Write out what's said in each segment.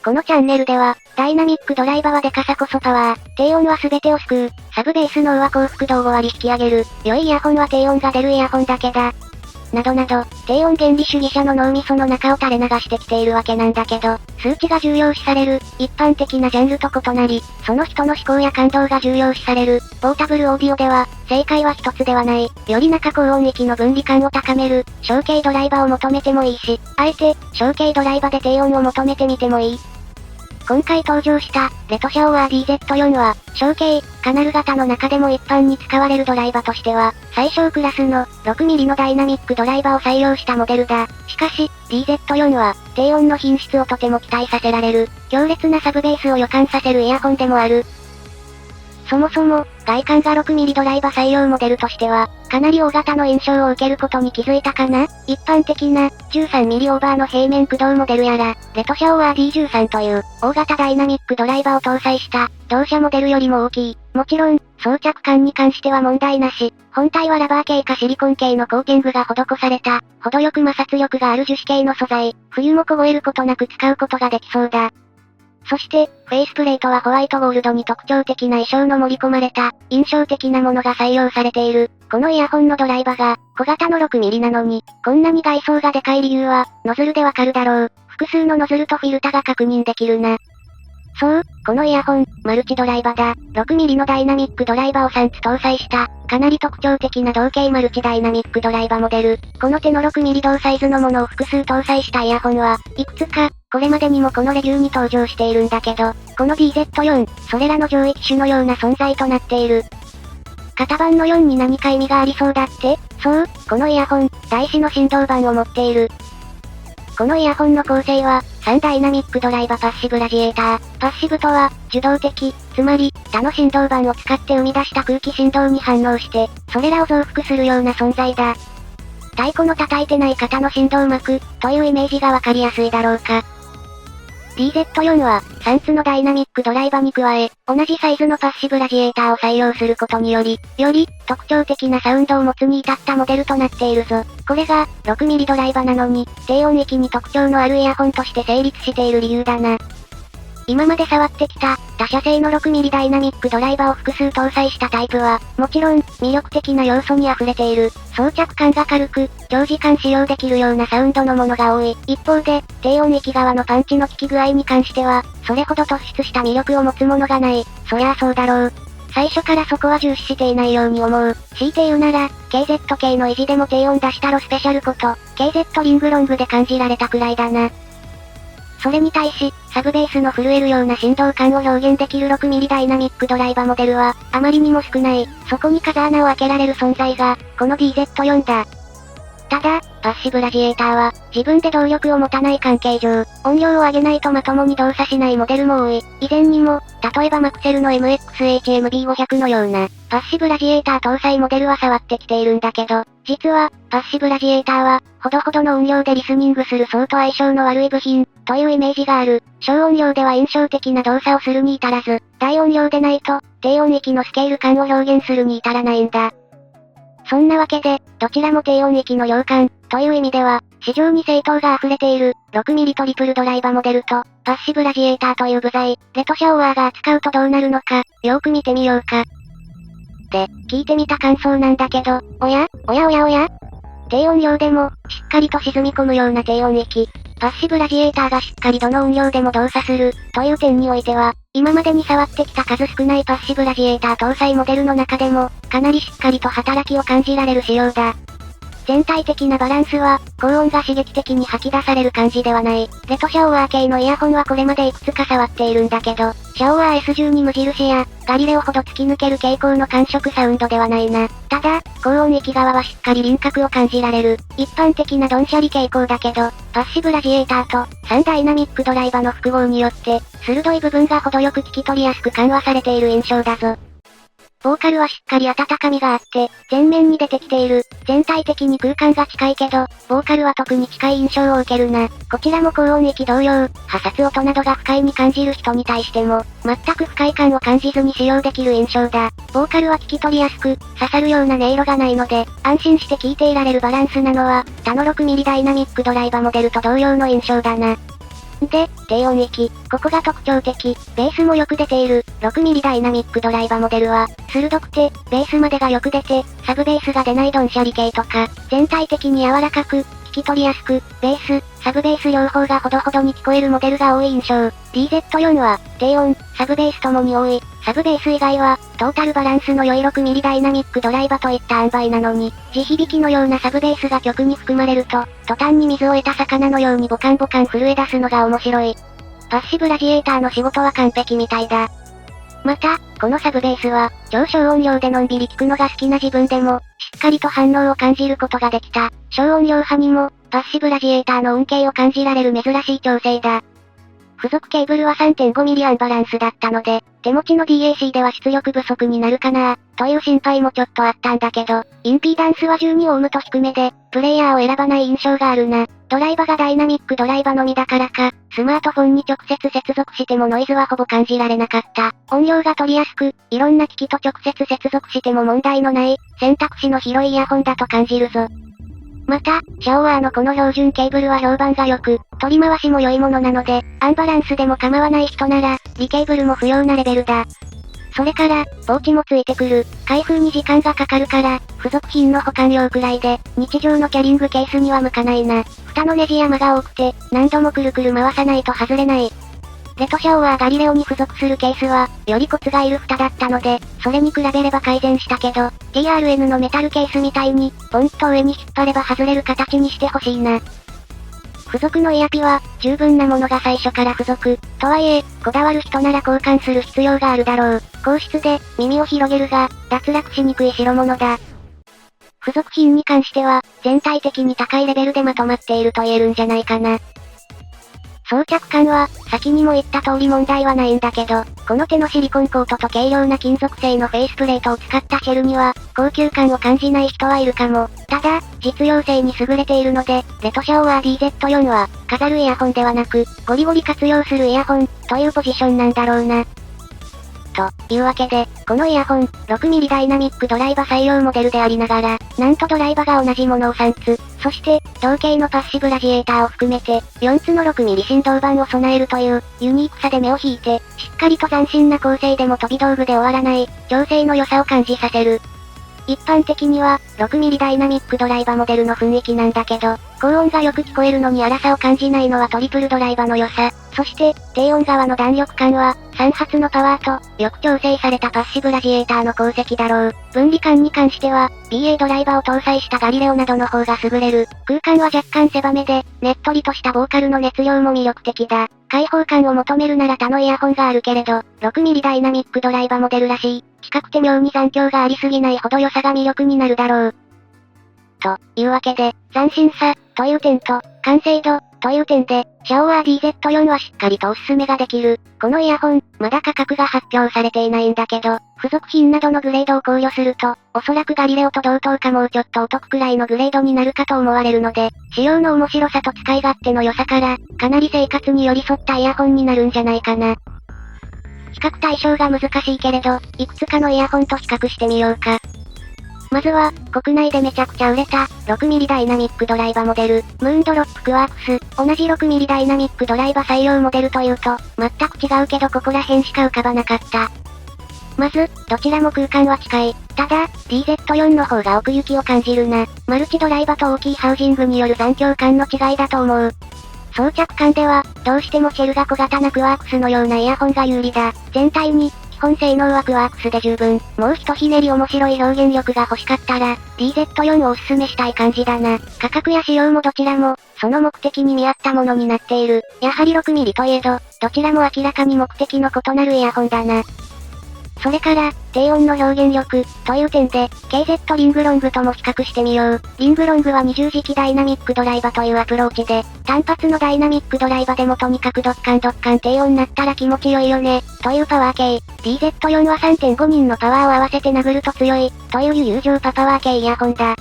このチャンネルでは、ダイナミックドライバーはデカさこそパワー、低音は全てを救う、サブベースのは幸福度を5割引き上げる、良いイヤホンは低音が出るイヤホンだけだ。などなど、低音原理主義者の脳みその中を垂れ流してきているわけなんだけど、数値が重要視される、一般的なジャンルと異なり、その人の思考や感動が重要視される、ポータブルオーディオでは、正解は一つではない。より中高音域の分離感を高める、小径ドライバーを求めてもいいし、あえて、小径ドライバーで低音を求めてみてもいい。今回登場した、レトシャオワー DZ4 は、小径、カナル型の中でも一般に使われるドライバーとしては、最小クラスの 6mm のダイナミックドライバーを採用したモデルだ。しかし、DZ4 は、低音の品質をとても期待させられる、強烈なサブベースを予感させるイヤホンでもある。そもそも、外観が 6mm ドライバー採用モデルとしては、かなり大型の印象を受けることに気づいたかな？一般的な、13mm オーバーの平面駆動モデルやら、レトシャオワー D13 という、大型ダイナミックドライバーを搭載した、同社モデルよりも大きい。もちろん、装着感に関しては問題なし、本体はラバー系かシリコン系のコーティングが施された、程よく摩擦力がある樹脂系の素材、冬も凍えることなく使うことができそうだ。そして、フェイスプレートはホワイトゴールドに特徴的な衣装の盛り込まれた、印象的なものが採用されている。このイヤホンのドライバーが、小型の 6mm なのに、こんなに外装がでかい理由は、ノズルでわかるだろう。複数のノズルとフィルタが確認できるな。そう、このイヤホン、マルチドライバーだ。6mm のダイナミックドライバーを3つ搭載した、かなり特徴的な同型マルチダイナミックドライバーモデル。この手の 6mm 同サイズのものを複数搭載したイヤホンは、いくつか、これまでにもこのレビューに登場しているんだけど、この DZ4、それらの上位機種のような存在となっている。型番の4に何か意味がありそうだって？そう、このイヤホン、台紙の振動板を持っている。このイヤホンの構成は、3ダイナミックドライバーパッシブラジエーター。パッシブとは、受動的、つまり、他の振動板を使って生み出した空気振動に反応して、それらを増幅するような存在だ。太鼓の叩いてない型の振動膜、というイメージがわかりやすいだろうか。DZ4 は、3つのダイナミックドライバーに加え、同じサイズのパッシブラジエーターを採用することにより、より、特徴的なサウンドを持つに至ったモデルとなっているぞ。これが、6mm ドライバーなのに、低音域に特徴のあるイヤホンとして成立している理由だな。今まで触ってきた、他社製の 6mm ダイナミックドライバーを複数搭載したタイプは、もちろん、魅力的な要素に溢れている。装着感が軽く、長時間使用できるようなサウンドのものが多い。一方で、低音域側のパンチの効き具合に関しては、それほど突出した魅力を持つものがない。そりゃあそうだろう。最初からそこは重視していないように思う。強いて言うなら、KZ 系の維持でも低音出したろスペシャルこと、KZ リングロングで感じられたくらいだな。それに対し、サブベースの震えるような振動感を表現できる 6mm ダイナミックドライバーモデルは、あまりにも少ない。そこに風穴を開けられる存在が、この DZ4 だ。ただ、パッシブラジエーターは、自分で動力を持たない関係上、音量を上げないとまともに動作しないモデルも多い。以前にも、例えばマクセルの MX-HMB500 のような、パッシブラジエーター搭載モデルは触ってきているんだけど、実は、パッシブラジエーターは、ほどほどの音量でリスニングする層と相性の悪い部品、というイメージがある。小音量では印象的な動作をするに至らず、大音量でないと、低音域のスケール感を表現するに至らないんだ。そんなわけで、どちらも低音域の量感、という意味では、市場に正当が溢れている、6mm トリプルドライバーモデルと、パッシブラジエーターという部材、レトシャオワーが扱うとどうなるのか、よーく見てみようか。で、聞いてみた感想なんだけど、おや低音量でも、しっかりと沈み込むような低音域。パッシブラジエーターがしっかりどの音量でも動作する、という点においては、今までに触ってきた数少ないパッシブラジエーター搭載モデルの中でも、かなりしっかりと働きを感じられる仕様だ。全体的なバランスは、高音が刺激的に吐き出される感じではない。レトシャオワー系のイヤホンはこれまでいくつか触っているんだけど、シャオワー S12 無印や、ガリレオほど突き抜ける傾向の感触サウンドではないな。ただ、高音域側はしっかり輪郭を感じられる。一般的なドンシャリ傾向だけど、パッシブラジエーターと、3ダイナミックドライバーの複合によって、鋭い部分が程よく聞き取りやすく緩和されている印象だぞ。ボーカルはしっかり温かみがあって、前面に出てきている。全体的に空間が近いけど、ボーカルは特に近い印象を受けるな。こちらも高音域同様、破殺音などが不快に感じる人に対しても、全く不快感を感じずに使用できる印象だ。ボーカルは聞き取りやすく、刺さるような音色がないので、安心して聴いていられるバランスなのは、他の 6mm ダイナミックドライバーモデルと同様の印象だな。で、低音域、ここが特徴的、ベースもよく出ている、6mm ダイナミックドライバモデルは、鋭くて、ベースまでがよく出て、サブベースが出ないドンシャリ系とか、全体的に柔らかく、聞き取りやすく、ベース、サブベース両方がほどほどに聞こえるモデルが多い印象。DZ4 は、低音、サブベースともに多い。サブベース以外は、トータルバランスの良い 6mm ダイナミックドライバといった塩梅なのに、地響きのようなサブベースが曲に含まれると、途端に水を得た魚のようにボカンボカン震え出すのが面白い。パッシブラジエーターの仕事は完璧みたいだ。また、このサブベースは、超小音量でのんびり聞くのが好きな自分でも、しっかりと反応を感じることができた。小音量派にも、パッシブラジエーターの恩恵を感じられる珍しい調整だ。付属ケーブルは 3.5mm アンバランスだったので、手持ちの DAC では出力不足になるかなという心配もちょっとあったんだけど、インピーダンスは 12Ohm と低めで、プレイヤーを選ばない印象があるな。ドライバがダイナミックドライバのみだからか、スマートフォンに直接接続してもノイズはほぼ感じられなかった。音量が取りやすく、いろんな機器と直接接続しても問題のない、選択肢の広いイヤホンだと感じるぞ。また、シャオワーのこの標準ケーブルは評判が良く、取り回しも良いものなので、アンバランスでも構わない人なら、リケーブルも不要なレベルだ。それから、ポーチもついてくる。開封に時間がかかるから、付属品の保管用くらいで、日常のキャリングケースには向かないな。蓋のネジ山が多くて、何度もくるくる回さないと外れない。レトシャオワーガリレオに付属するケースは、よりコツがいる蓋だったので、それに比べれば改善したけど、TRN のメタルケースみたいに、ポンと上に引っ張れば外れる形にしてほしいな。付属のイヤピは、十分なものが最初から付属。とはいえ、こだわる人なら交換する必要があるだろう。硬質で、耳を広げるが、脱落しにくい代物だ。付属品に関しては、全体的に高いレベルでまとまっていると言えるんじゃないかな。装着感は、先にも言った通り問題はないんだけど、この手のシリコンコートと軽量な金属製のフェイスプレートを使ったシェルには、高級感を感じない人はいるかも。ただ、実用性に優れているので、レトシャオワー DZ4 は、飾るイヤホンではなく、ゴリゴリ活用するイヤホン、というポジションなんだろうな。というわけで、このイヤホン、6mm ダイナミックドライバ採用モデルでありながら、なんとドライバが同じものを3つ、そして、同型のパッシブラジエーターを含めて、4つの 6mm 振動板を備えるという、ユニークさで目を引いて、しっかりと斬新な構成でも飛び道具で終わらない、調整の良さを感じさせる。一般的には、6mm ダイナミックドライバモデルの雰囲気なんだけど、高音がよく聞こえるのに粗さを感じないのはトリプルドライバの良さ。そして、低音側の弾力感は、3発のパワーと、よく調整されたパッシブラジエーターの功績だろう。分離感に関しては、BA ドライバを搭載したガリレオなどの方が優れる。空間は若干狭めで、ねっとりとしたボーカルの熱量も魅力的だ。開放感を求めるなら他のイヤホンがあるけれど、6mm ダイナミックドライバモデルらしい、近くて妙に残響がありすぎない程良さが魅力になるだろう。というわけで、斬新さ、という点と、完成度、という点で、シャオワー DZ4 はしっかりとおすすめができる。このイヤホン、まだ価格が発表されていないんだけど、付属品などのグレードを考慮すると、おそらくガリレオと同等かもうちょっとお得くらいのグレードになるかと思われるので、使用の面白さと使い勝手の良さから、かなり生活に寄り添ったイヤホンになるんじゃないかな。比較対象が難しいけれど、いくつかのイヤホンと比較してみようか。まずは、国内でめちゃくちゃ売れた、6mm ダイナミックドライバモデル、ムーンドロップクワークス、同じ 6mm ダイナミックドライバ採用モデルというと、全く違うけどここら辺しか浮かばなかった。まず、どちらも空間は近い。ただ、DZ4 の方が奥行きを感じるな。マルチドライバと大きいハウジングによる残響感の違いだと思う。装着感では、どうしてもシェルが小型なクワークスのようなイヤホンが有利だ。全体に、基本性能はクワークスで十分。もうひとひねり面白い表現力が欲しかったら、DZ4 をおすすめしたい感じだな。価格や仕様もどちらも、その目的に見合ったものになっている。やはり 6mm といえど、どちらも明らかに目的の異なるイヤホンだな。それから、低音の表現力、という点で、KZ リングロングとも比較してみよう。リングロングは20磁気ダイナミックドライバというアプローチで、単発のダイナミックドライバでもとにかくドッカンドッカン低音なったら気持ちよいよね、というパワー系。DZ4 は 3.5 人のパワーを合わせて殴ると強い、という友情パワー系イヤホンだ。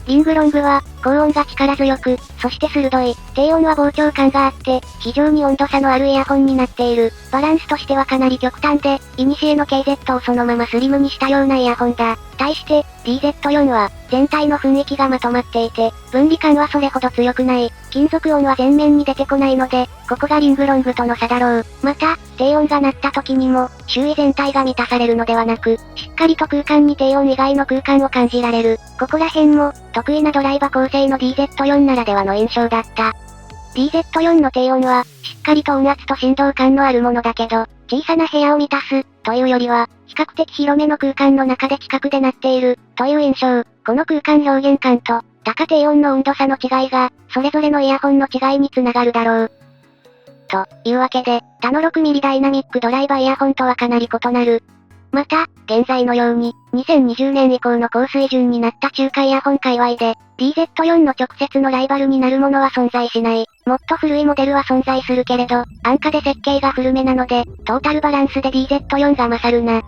リングロングは、高音が力強く、そして鋭い。低音は膨張感があって、非常に温度差のあるイヤホンになっている。バランスとしてはかなり極端で、古の KZ をそのままスリムにしたようなイヤホンだ。対して、DZ4 は、全体の雰囲気がまとまっていて、分離感はそれほど強くない。金属音は前面に出てこないので、ここがリングロングとの差だろう。また、低音が鳴った時にも、周囲全体が満たされるのではなく、しっかりと空間に低音以外の空間を感じられる。ここら辺も、得意なドライバー構成の DZ4 ならではの印象だった。DZ4 の低音は、しっかりと音圧と振動感のあるものだけど、小さな部屋を満たす、というよりは、比較的広めの空間の中で近くで鳴っている、という印象。この空間表現感と、高低音の温度差の違いが、それぞれのイヤホンの違いにつながるだろう。というわけで、他の 6mm ダイナミックドライバーイヤホンとはかなり異なる。また、現在のように、2020年以降の高水準になった中華イヤホン界隈で、DZ4 の直接のライバルになるものは存在しない。もっと古いモデルは存在するけれど、安価で設計が古めなので、トータルバランスで DZ4 が勝るな。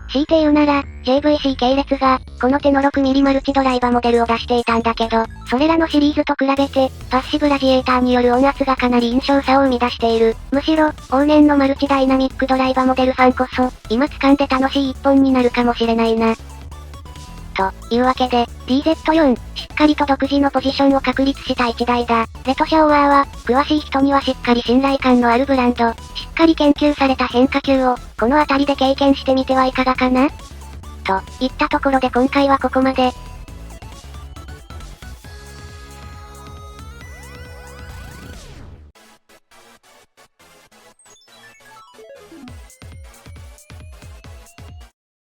強いて言うなら、JVC 系列が、この手の 6mm マルチドライバーモデルを出していたんだけど、それらのシリーズと比べて、パッシブラジエーターによる音圧がかなり印象差を生み出している。むしろ、往年のマルチダイナミックドライバーモデルファンこそ、今掴んで楽しい一本になるかもしれないな。というわけで、DZ4、しっかりと独自のポジションを確立した一台だ。レトシャオワーは、詳しい人にはしっかり信頼感のあるブランド、しっかり研究された変化球を、この辺りで経験してみてはいかがかなといったところで今回はここまで。